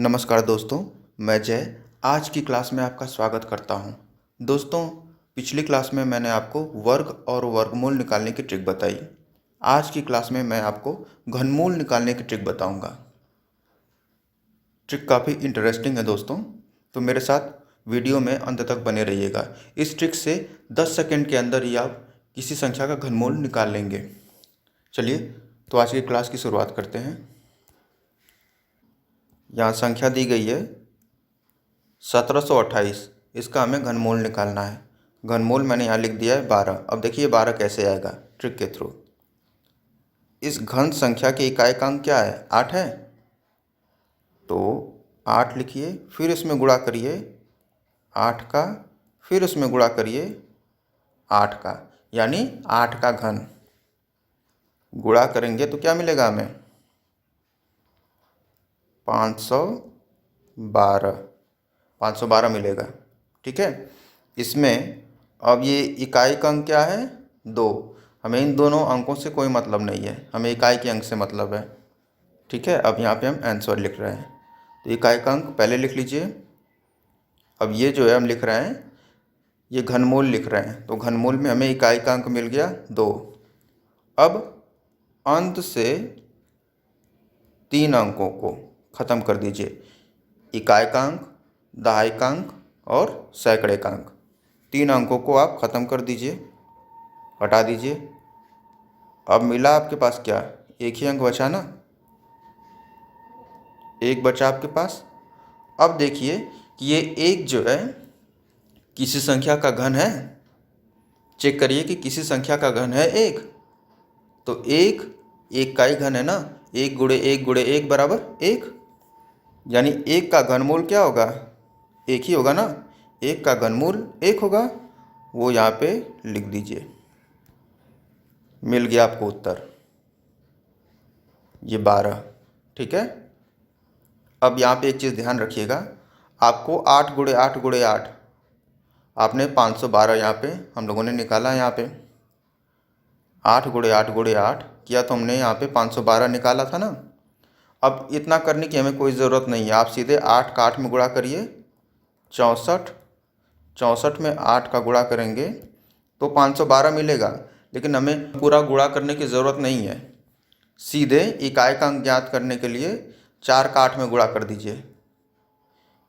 नमस्कार दोस्तों, मैं जय आज की क्लास में आपका स्वागत करता हूं। दोस्तों, पिछली क्लास में मैंने आपको वर्ग और वर्गमूल निकालने की ट्रिक बताई। आज की क्लास में मैं आपको घनमूल निकालने की ट्रिक बताऊंगा। ट्रिक काफ़ी इंटरेस्टिंग है दोस्तों, तो मेरे साथ वीडियो में अंत तक बने रहिएगा। इस ट्रिक से 10 सेकंड के अंदर ही आप किसी संख्या का घनमूल निकाल लेंगे। चलिए, तो आज की क्लास की शुरुआत करते हैं। यहाँ संख्या दी गई है 1728। इसका हमें घनमूल निकालना है। घनमूल मैंने यहाँ लिख दिया है 12। अब देखिए 12 कैसे आएगा ट्रिक के थ्रू। इस घन संख्या के इकाइकांक क्या है? 8 है, तो 8 लिखिए, फिर इसमें गुणा करिए 8 का, फिर उसमें गुणा करिए 8 का, यानी 8 का घन। गुणा करेंगे तो क्या मिलेगा हमें? 512 512 मिलेगा। ठीक है, इसमें अब ये इकाई का अंक क्या है? 2। हमें इन दोनों अंकों से कोई मतलब नहीं है, हमें इकाई के अंक से मतलब है। ठीक है, अब यहाँ पे हम आंसर लिख रहे हैं, तो इकाई का अंक पहले लिख लीजिए। अब ये जो है हम लिख रहे हैं, ये घनमूल लिख रहे हैं, तो घनमूल में हमें इकाई का अंक मिल गया 2। अब अंत से 3 अंकों को ख़त्म कर दीजिए। इकाई का अंक, दहाई का अंक और सैकड़े का अंक, 3 अंकों को आप ख़त्म कर दीजिए, हटा दीजिए। अब मिला आपके पास क्या? एक ही अंक बचा ना, एक बचा आपके पास। अब देखिए कि ये एक जो है किसी संख्या का घन है। चेक करिए कि किसी संख्या का घन है एक, तो एक का ही घन है ना। 1 गुणे 1 गुणे 1 बराबर 1, यानी एक का घनमूल क्या होगा? एक ही होगा ना। एक का घनमूल 1 होगा, वो यहाँ पे लिख दीजिए। मिल गया आपको उत्तर, ये 12। ठीक है, अब यहाँ पे एक चीज़ ध्यान रखिएगा, आपको 8 गुणे 8 गुणे 8, आपने 512 यहाँ पे हम लोगों ने निकाला। यहाँ पे 8 गुणे 8 गुणे 8 किया तो हमने यहाँ पे 512 निकाला था ना। अब इतना करने की हमें कोई ज़रूरत नहीं है, आप सीधे 8 का 8 में गुणा करिए, 64। 64 में 8 का गुणा करेंगे तो 512 मिलेगा, लेकिन हमें पूरा गुणा करने की ज़रूरत नहीं है। सीधे इकाई का अंक ज्ञात करने के लिए 4 का 8 में गुणा कर दीजिए।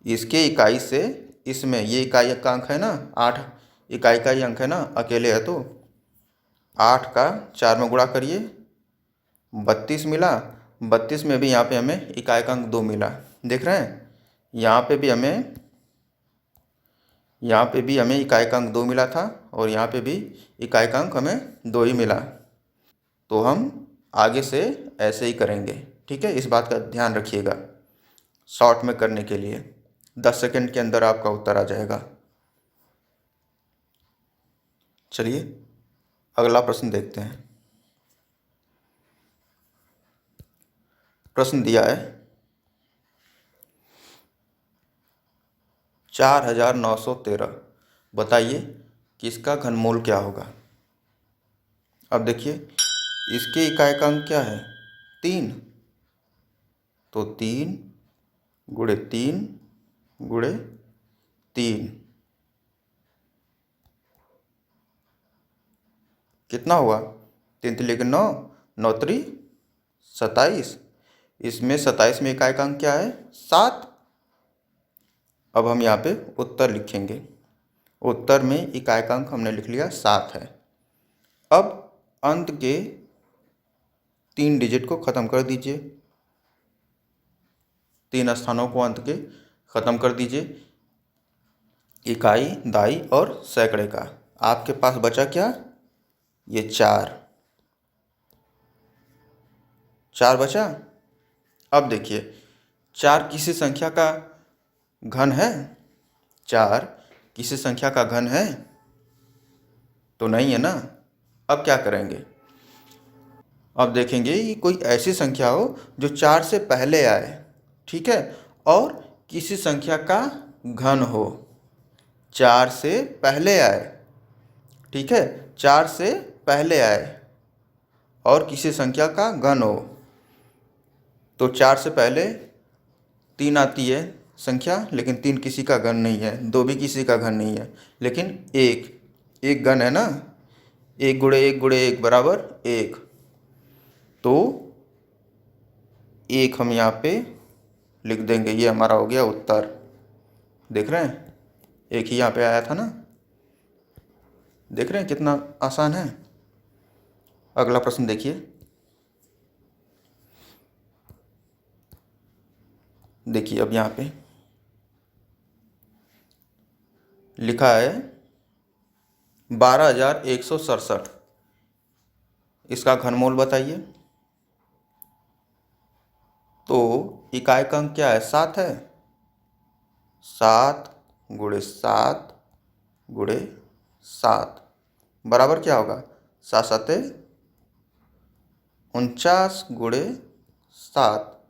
इसके इकाई से इसमें ये इकाई का अंक है ना, 8 इकाई का ही अंक है ना, अकेले है, तो 8 का 4 में गुणा करिए, 32 मिला। 32 में भी यहाँ पे हमें इकाई का अंक 2 मिला। देख रहे हैं, यहाँ पे भी हमें इकाई का अंक 2 मिला था, और यहाँ पे भी इकाई का अंक हमें 2 ही मिला। तो हम आगे से ऐसे ही करेंगे। ठीक है, इस बात का ध्यान रखिएगा। शॉर्ट में करने के लिए 10 सेकंड के अंदर आपका उत्तर आ जाएगा। चलिए अगला प्रश्न देखते हैं। प्रश्न दिया है 4913। बताइए कि इसका घनमूल क्या होगा। अब देखिए, इसके इकाई का अंक क्या है? 3, तो 3 गुणे 3 गुणे 3 कितना हुआ? 3 3 9, 9 3 27। इसमें 27 में इकाई का अंक क्या है? 7। अब हम यहाँ पे उत्तर लिखेंगे। उत्तर में इकाई का अंक हमने लिख लिया 7 है। अब अंत के 3 डिजिट को ख़त्म कर दीजिए, 3 स्थानों को अंत के ख़त्म कर दीजिए, इकाई, दाई और सैकड़े का। आपके पास बचा क्या? ये 4 बचा। अब देखिए, 4 किसी संख्या का घन है? 4 किसी संख्या का घन है? तो नहीं है ना। अब क्या करेंगे? अब देखेंगे कि कोई ऐसी संख्या हो जो 4 से पहले आए। ठीक है, और किसी संख्या का घन हो, 4 से पहले आए। ठीक है, 4 से पहले आए और किसी संख्या का घन हो, तो 4 से पहले 3 आती है संख्या, लेकिन 3 किसी का घन नहीं है, 2 भी किसी का घन नहीं है, लेकिन एक घन है ना, 1 गुणे 1 गुणे 1 बराबर 1। तो 1 हम यहाँ पे लिख देंगे, ये हमारा हो गया उत्तर। देख रहे हैं, एक ही यहाँ पे आया था ना, देख रहे हैं कितना आसान है। अगला प्रश्न देखिए, देखिए अब यहाँ पे लिखा है 12,167, इसका घनमूल बताइए। तो इकाई का अंक क्या है, 7 है। 7 गुणे 7 गुणे 7 बराबर क्या होगा, 7 सते 49 गुणे 7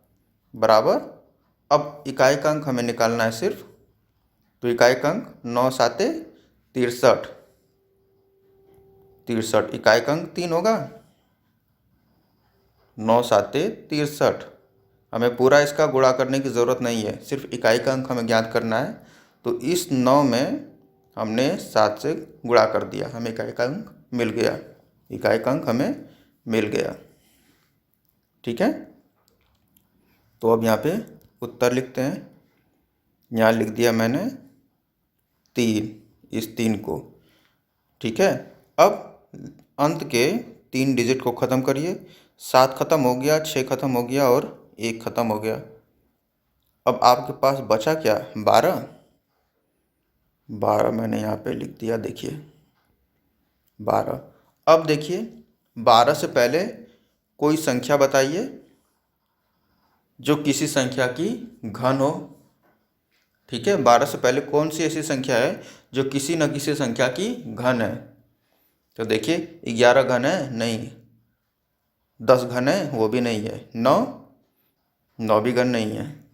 बराबर। अब इकाई का अंक हमें निकालना है सिर्फ, तो इकाई का अंक 9 साते 63, 63 इकाई का अंक 3 होगा, 9 साते 63। हमें पूरा इसका गुणा करने की ज़रूरत नहीं है, सिर्फ इकाई का अंक हमें ज्ञात करना है। तो इस 9 में हमने 7 से गुणा कर दिया, हमें इकाई का अंक मिल गया, इकाई का अंक हमें मिल गया। ठीक है, तो अब यहाँ पे उत्तर लिखते हैं। यहाँ लिख दिया मैंने 3, इस 3 को। ठीक है, अब अंत के 3 डिजिट को ख़त्म करिए। 7 ख़त्म हो गया, 6 ख़त्म हो गया और 1 ख़त्म हो गया। अब आपके पास बचा क्या, 12। 12 मैंने यहाँ पे लिख दिया, देखिए 12। अब देखिए 12 से पहले कोई संख्या बताइए जो किसी संख्या की घन हो। ठीक है, 12 से पहले कौन सी ऐसी संख्या है जो किसी न किसी संख्या की घन है। तो देखिए 11 घन है, नहीं। 10 घन है, वो भी नहीं है। 9 भी घन नहीं है।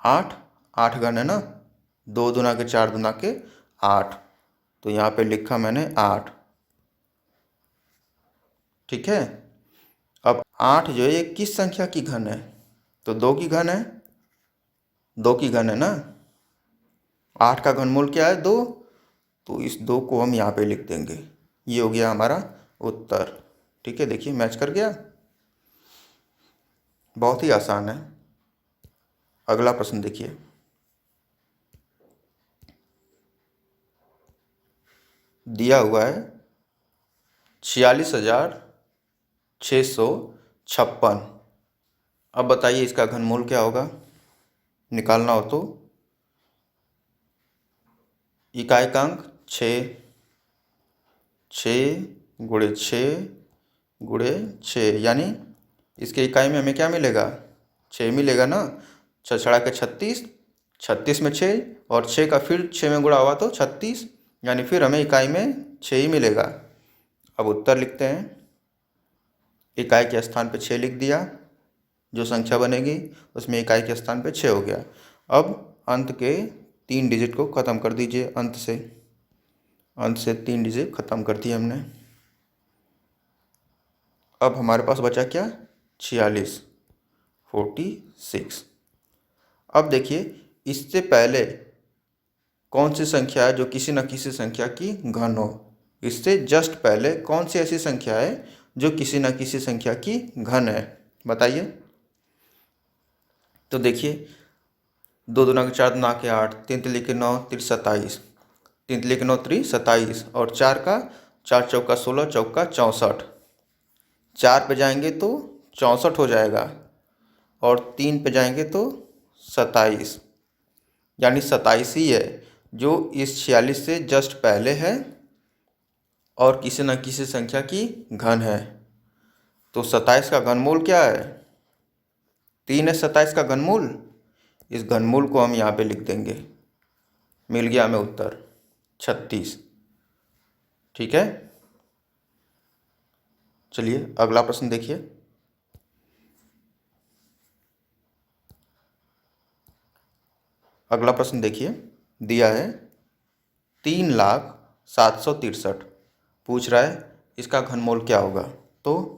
8 घन है ना, 2 दूना के 4 दूना के 8, तो यहाँ पे लिखा मैंने 8। ठीक है, अब 8 जो है ये किस संख्या की घन है, तो 2 की घन है, 2 की घन है ना। 8 का घनमूल क्या है, 2, तो इस 2 को हम यहाँ पे लिख देंगे, ये हो गया हमारा उत्तर। ठीक है, देखिए मैच कर गया, बहुत ही आसान है। अगला प्रश्न देखिए, दिया हुआ है 46,656। अब बताइए इसका घनमूल क्या होगा, निकालना हो तो इकाई का अंक 6, 6 गुणे 6 गुणे 6, यानी इसके इकाई में हमें क्या मिलेगा, 6 मिलेगा ना। 6 छड़ा के 36, 36 में 6 और 6 का फिर 6 में गुणा हुआ तो 36, यानी फिर हमें इकाई में 6 ही मिलेगा। अब उत्तर लिखते हैं, इकाई के स्थान पे 6 लिख दिया, जो संख्या बनेगी उसमें इकाई के स्थान पे 6 हो गया। अब अंत के 3 डिजिट को ख़त्म कर दीजिए, अंत से 3 डिजिट ख़त्म कर दिए हमने। अब हमारे पास बचा क्या, 46, 46। अब देखिए इससे पहले कौन सी संख्या है जो किसी न किसी संख्या की घन हो, इससे जस्ट पहले कौन सी ऐसी संख्या है जो किसी न किसी संख्या की घन है, बताइए। तो देखिए 2 दूना के 4 दूना के 8, 3 तिली के 9 तिर 27, 3 तिली के 9 त्री 27 और 4 का 4 चौका 16 चौका 64। 4 पे जाएंगे तो 64 हो जाएगा और 3 पे जाएंगे तो 27, यानी 27 ही है जो इस 46 से जस्ट पहले है और किसी न किसी संख्या की घन है। तो 27 का घनमूल क्या है, 3 है 27 का घनमूल। इस घनमूल को हम यहाँ पे लिख देंगे, मिल गया हमें उत्तर 36। ठीक है, चलिए अगला प्रश्न देखिए। अगला प्रश्न देखिए, दिया है 3,07,63, पूछ रहा है इसका घनमूल क्या होगा। तो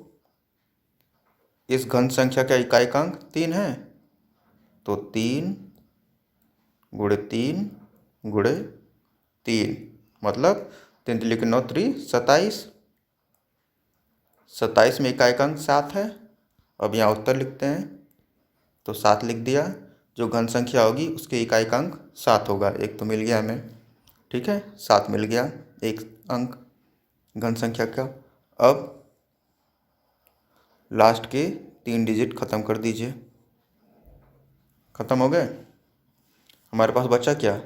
इस घन संख्या का इकाइकांक 3 है, तो 3 गुणे 3 गुणे 3 मतलब 3 3 9 27। 27 में इकाइकांक 7 है। अब यहाँ उत्तर लिखते हैं, तो 7 लिख दिया। जो घन संख्या होगी उसके इकाइकांक 7 होगा। एक तो मिल गया हमें, ठीक है, 7 मिल गया एक अंक घन संख्या का। अब लास्ट के 3 डिजिट ख़त्म कर दीजिए। ख़त्म हो गए। हमारे पास बचा क्या,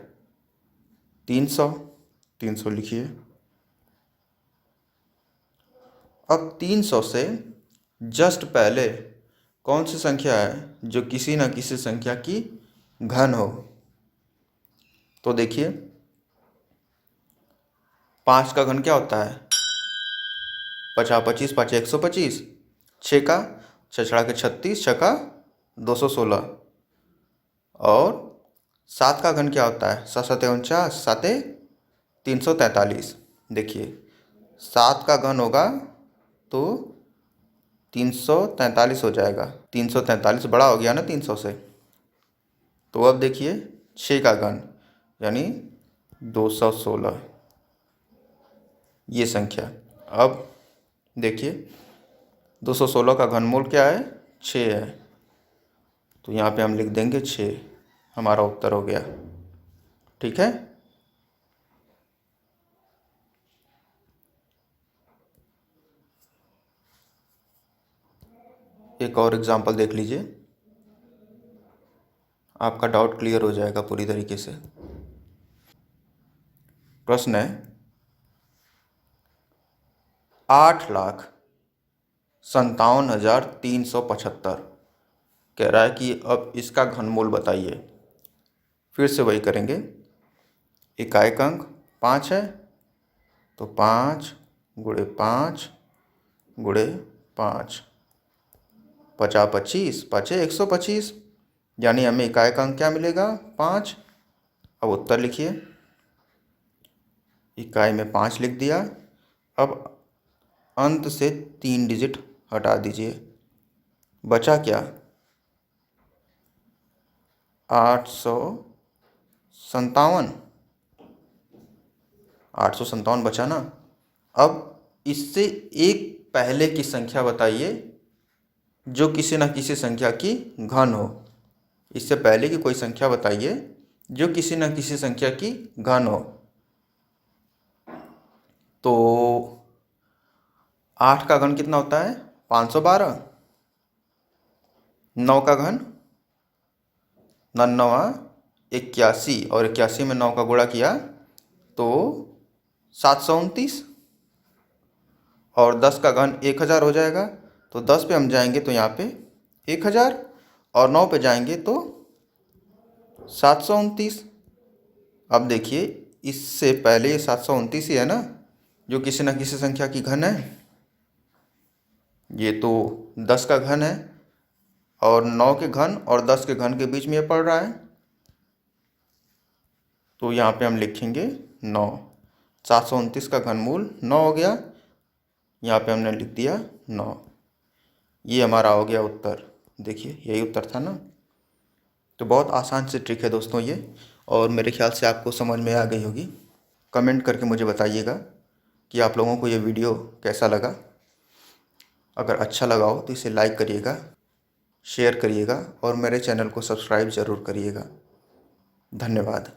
300। 300 लिखिए। अब 300 से जस्ट पहले कौन सी संख्या है जो किसी न किसी संख्या की घन हो। तो देखिए 5 का घन क्या होता है, 50 25 5 125। 6 का 6 छड़ा के 36, 6 का 216। और 7 का घन क्या होता है, 7 7 49, 7 343। देखिए 7 का घन होगा तो 343 हो जाएगा। 343 बड़ा हो गया ना 300 से। तो अब देखिए 6 का घन यानी 216 ये संख्या। अब देखिए 216 का घनमूल क्या है, 6 है। तो यहाँ पे हम लिख देंगे 6। हमारा उत्तर हो गया। ठीक है। एक और एग्जांपल देख लीजिए, आपका डाउट क्लियर हो जाएगा पूरी तरीके से। प्रश्न है 8,57,375। कह रहा है कि अब इसका घनमूल बताइए। फिर से वही करेंगे, इकाइकांक 5 है तो 5 गुणे 5 गुणे 5, 50 25 5 125, यानी हमें इकाइकांक क्या मिलेगा, 5। अब उत्तर लिखिए। इकाई में 5 लिख दिया। अब अंत से 3 डिजिट हटा दीजिए। बचा क्या, 857। 857 बचा ना। अब इससे एक पहले की संख्या बताइए जो किसी न किसी संख्या की घन हो। इससे पहले की कोई संख्या बताइए जो किसी न किसी संख्या की घन हो। तो 8 का घन कितना होता है, 512। 9 का घन 9 81, और 81 में 9 का गुणा किया तो 729। और 10 का घन 1000 हो जाएगा। तो 10 पे हम जाएंगे तो यहाँ पे 1000, और 9 पे जाएंगे तो 729। अब देखिए इससे पहले ये 729 ही है ना जो किसी न किसी संख्या की घन है। ये तो 10 का घन है और 9 के घन और 10 के घन के बीच में ये पड़ रहा है। तो यहाँ पे हम लिखेंगे 9। 729 का घनमूल 9 हो गया। यहाँ पे हमने लिख दिया 9। ये हमारा हो गया उत्तर। देखिए यही उत्तर था ना। तो बहुत आसान सी ट्रिक है दोस्तों ये, और मेरे ख्याल से आपको समझ में आ गई होगी। कमेंट करके मुझे बताइएगा कि आप लोगों को ये वीडियो कैसा लगा। अगर अच्छा लगा हो तो इसे लाइक करिएगा, शेयर करिएगा और मेरे चैनल को सब्सक्राइब ज़रूर करिएगा। धन्यवाद।